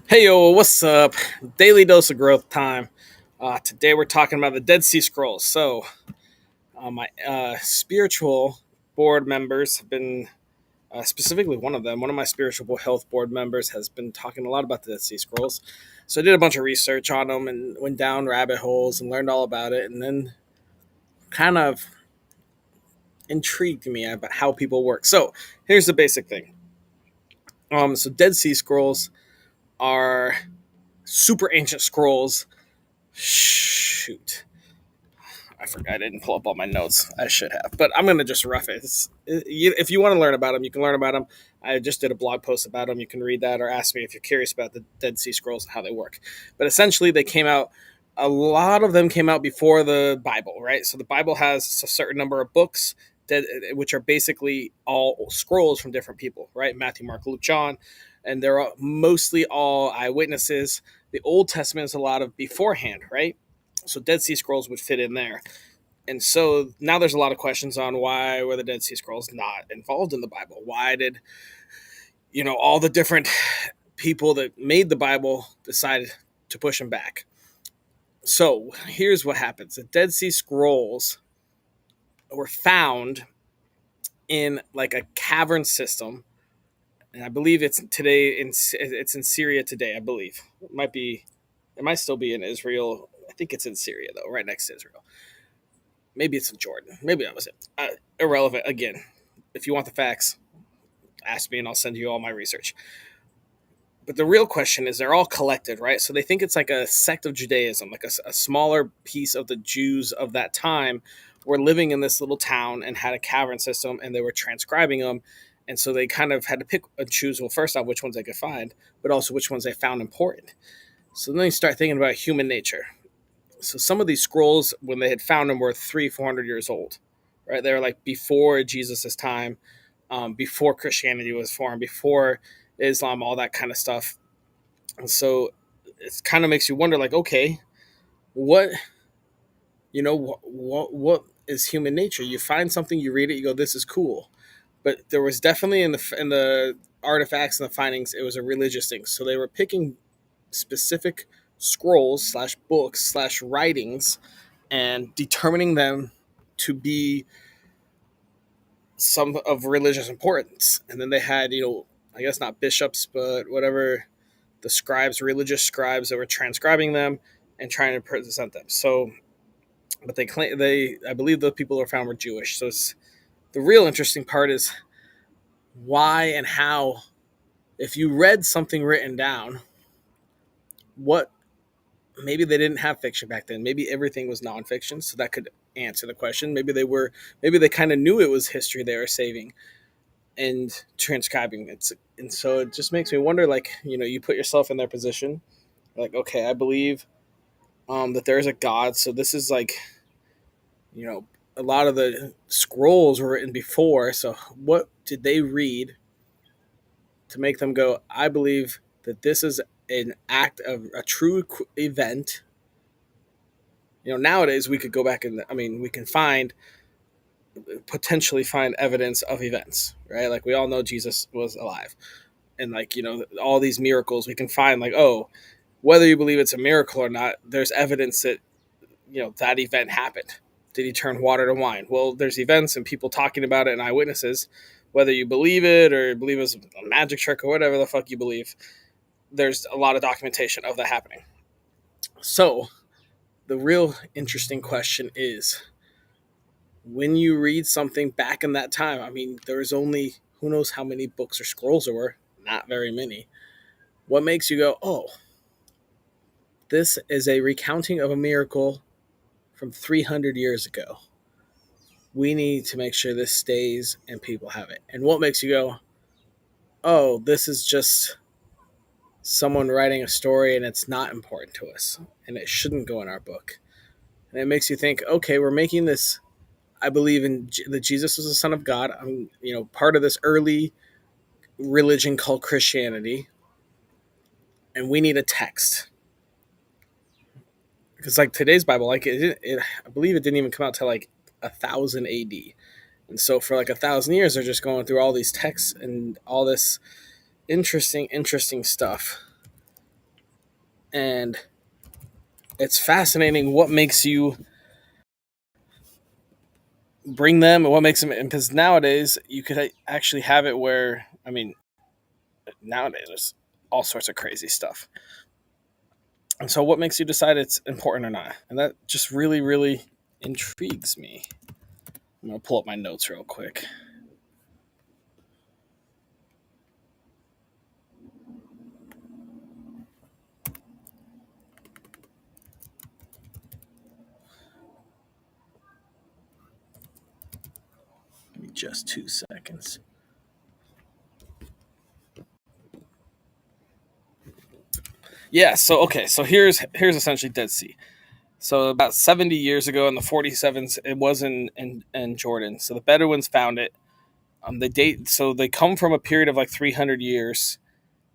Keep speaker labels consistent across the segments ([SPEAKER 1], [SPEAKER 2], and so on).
[SPEAKER 1] Hey yo, what's up? Daily dose of growth time. Today we're talking about the Dead Sea Scrolls. My spiritual board members have been, specifically one of them, one of my spiritual health board members has been talking a lot about the Dead Sea Scrolls. So I did a bunch of research on them and went down rabbit holes and learned all about it, and then kind of intrigued me about how people work. So here's the basic thing. So Dead Sea Scrolls are super ancient scrolls. Shoot, I forgot I didn't pull up all my notes. I should have, but I'm gonna just rough it. If you want to learn about them, you can learn about them. I just did a blog post about them. You can read that or ask me if you're curious about the Dead Sea Scrolls and how they work. But essentially, they came out. A lot of them came out before the Bible, right? So the Bible has a certain number of books that, which are basically all scrolls from different people, right? Matthew, Mark, Luke, John, and they're mostly all eyewitnesses. The Old Testament is a lot of beforehand, right? So Dead Sea Scrolls would fit in there. And so now there's a lot of questions on why were the Dead Sea Scrolls not involved in the Bible? Why did all the different people that made the Bible decide to push them back? So here's what happens: the Dead Sea Scrolls were found in like a cavern system, and I believe it's in Syria today. I believe it might still be in Israel. I think it's in Syria though, right next to Israel. Maybe it's in Jordan. Maybe that was it. Irrelevant. Again, if you want the facts, ask me and I'll send you all my research. But the real question is they're all collected, right? So they think it's like a sect of Judaism, like a smaller piece of the Jews of that time were living in this little town and had a cavern system and they were transcribing them. And so they kind of had to pick and choose, well, first off, which ones they could find, but also which ones they found important. So then you start thinking about human nature. So some of these scrolls, when they had found them, were 400 years old, right? They were like before Jesus's time, before Christianity was formed, before Islam, all that kind of stuff. And so it kind of makes you wonder, like, okay, what what is human nature? You find something, you read it, you go, this is cool. But there was definitely in the artifacts and the findings, it was a religious thing. So they were picking specific scrolls slash books slash writings and determining them to be some of religious importance. And then they had, I guess not bishops, but whatever, the scribes, religious scribes that were transcribing them and trying to present them. So, but they claim I believe the people who were found were Jewish. So it's the real interesting part is why and how. If you read something written down, what maybe they didn't have fiction back then. Maybe everything was nonfiction, so that could answer the question. Maybe they kind of knew it was history they were saving and transcribing it. And so it just makes me wonder, like, you put yourself in their position, like, okay, I believe that there is a God. So this is like, you know, a lot of the scrolls were written before. So what did they read to make them go, I believe that this is an act of a true event. Nowadays we could go back and, I mean, we can potentially find evidence of events, right? Like we all know Jesus was alive. And like, all these miracles we can find, like, oh, whether you believe it's a miracle or not, there's evidence that, that event happened. Did he turn water to wine? Well, there's events and people talking about it and eyewitnesses. Whether you believe it or believe it's a magic trick or whatever the fuck you believe, there's a lot of documentation of that happening. So the real interesting question is, when you read something back in that time, I mean, there was only who knows how many books or scrolls there were, not very many. What makes you go, oh, this is a recounting of a miracle from 300 years ago. We need to make sure this stays and people have it. And what makes you go, oh, this is just someone writing a story and it's not important to us and it shouldn't go in our book. And it makes you think, okay, we're making this. I believe in that Jesus was the Son of God. I'm, part of this early religion called Christianity, and we need a text because, like today's Bible, like I believe it didn't even come out till like 1000 AD, and so for like 1000 years, they're just going through all these texts and all this interesting stuff. And it's fascinating what makes you bring them and what makes them, because nowadays you could actually have it where, I mean, nowadays there's all sorts of crazy stuff. And so what makes you decide it's important or not? And that just really, really intrigues me. I'm going to pull up my notes real quick. Give me just 2 seconds. Yeah, so okay, so here's essentially Dead Sea. So about 70 years ago in the 47s, it was in Jordan. So the Bedouins found it. They come from a period of like 300 years.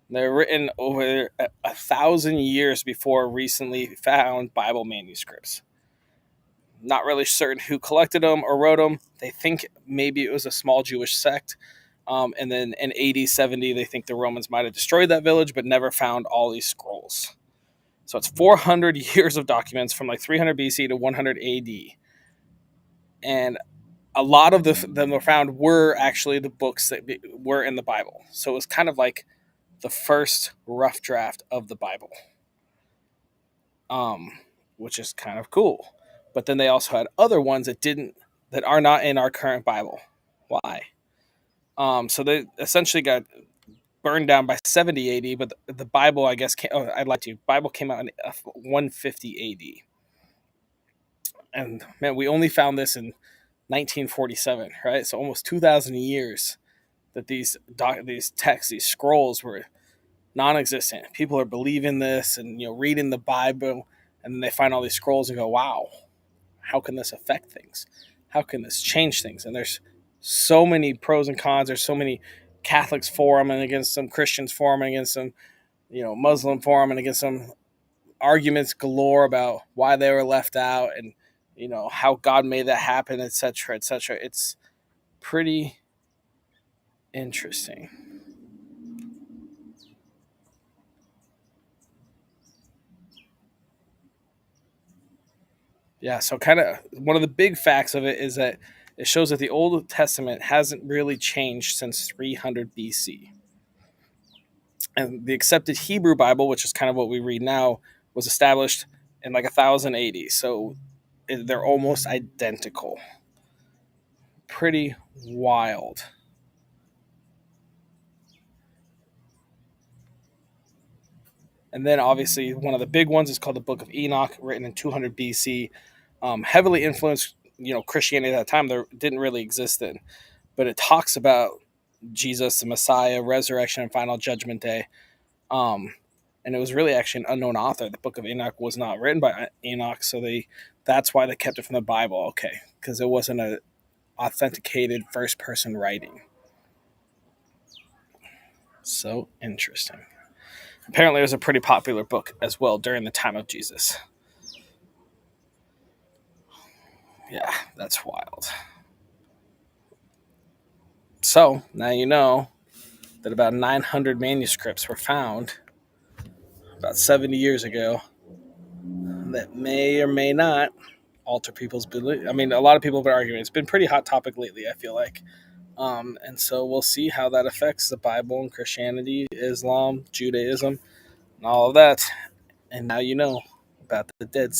[SPEAKER 1] They're written over 1,000 years before recently found Bible manuscripts. Not really certain who collected them or wrote them. They think maybe it was a small Jewish sect. And then in AD 70, they think the Romans might have destroyed that village, but never found all these scrolls. So it's 400 years of documents from like 300 BC to 100 AD. And a lot of them were found were actually the books that were in the Bible. So it was kind of like the first rough draft of the Bible, um, which is kind of cool. But then they also had other ones that are not in our current Bible. Why? So they essentially got burned down by 70 AD, but the Bible, I guess, I'd like to. Bible came out in 150 AD. And man, we only found this in 1947, right? So almost 2,000 years that these texts, these scrolls were non-existent. People are believing this and reading the Bible, and then they find all these scrolls and go, "Wow, how can this affect things? How can this change things?" And there's so many pros and cons. There's so many Catholics for them and against some, Christians for them and against some, Muslim for them and against some, arguments galore about why they were left out and how God made that happen, etc., etc. It's pretty interesting. Yeah, so kind of one of the big facts of it is that it shows that the Old Testament hasn't really changed since 300 BC. And the accepted Hebrew Bible, which is kind of what we read now, was established in like 1080. So they're almost identical. Pretty wild. And then obviously one of the big ones is called the Book of Enoch, written in 200 BC. Heavily influenced, Christianity at that time. There didn't really exist then, but it talks about Jesus, the Messiah, resurrection, and final judgment day. And it was really actually an unknown author. The Book of Enoch was not written by Enoch, so that's why they kept it from the Bible. Okay, because it wasn't a authenticated first person writing. So interesting. Apparently, it was a pretty popular book as well during the time of Jesus. Yeah, that's wild. So now you know that about 900 manuscripts were found about 70 years ago that may or may not alter people's belief. I mean, a lot of people have been arguing. It's been a pretty hot topic lately, I feel like. And so we'll see how that affects the Bible and Christianity, Islam, Judaism, and all of that. And now you know about the Dead Sea.